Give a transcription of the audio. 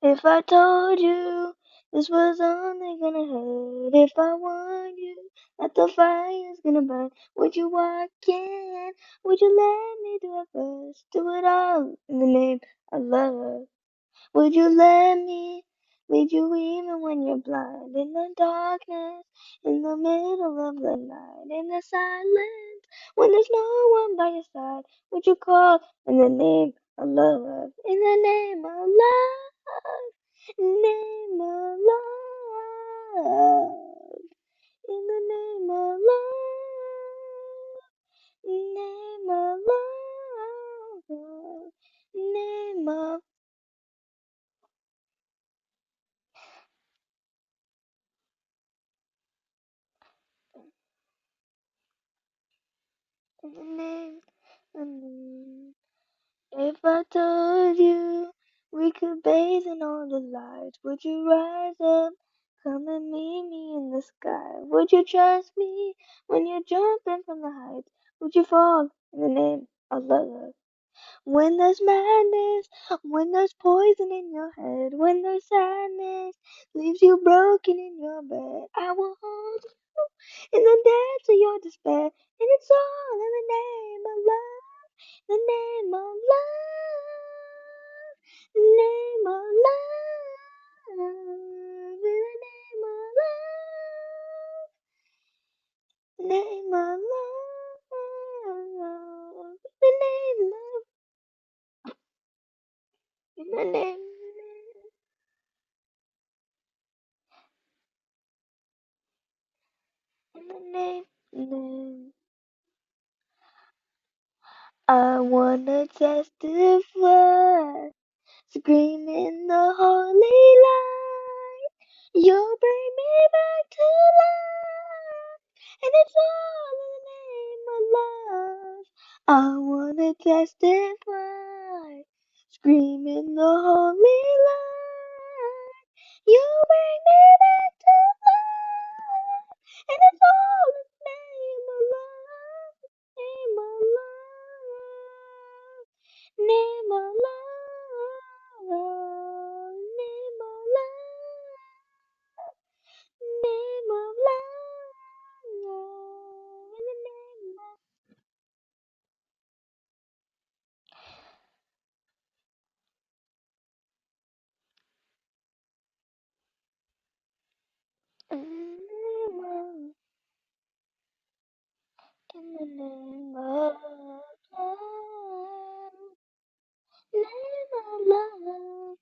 If I told you this was only gonna hurt, if I warned you that the fire's gonna burn, would you walk in? Would you let me do it first? Do it all in the name of love. Would you let me lead you even when you're blind? In the darkness, in the middle of the night, in the silence, when there's no one by your side, would you call in the name of love? In the name of love, name of love, in the name of love, name of love, name of name. If I told you we could bathe in all the lights, would you rise up? Come and meet me in the sky. Would you trust me when you're jumping from the heights? Would you fall in the name of love? When there's madness, when there's poison in your head, when there's sadness, leaves you broken in your bed, I will hold you in the depths of your despair, and it's all in the name of love, the name of love, name of love, in the name of love, name of love, the name of, in the name. In the name. I wanna testify, screaming the holy light. You'll bring me back to life, and it's all in the name of love. I wanna testify, screaming the holy light. You bring me back to life, and it's all in the name of love, name of love, name of love, name of love, name of love, in the name of, in the name of love. Name of love.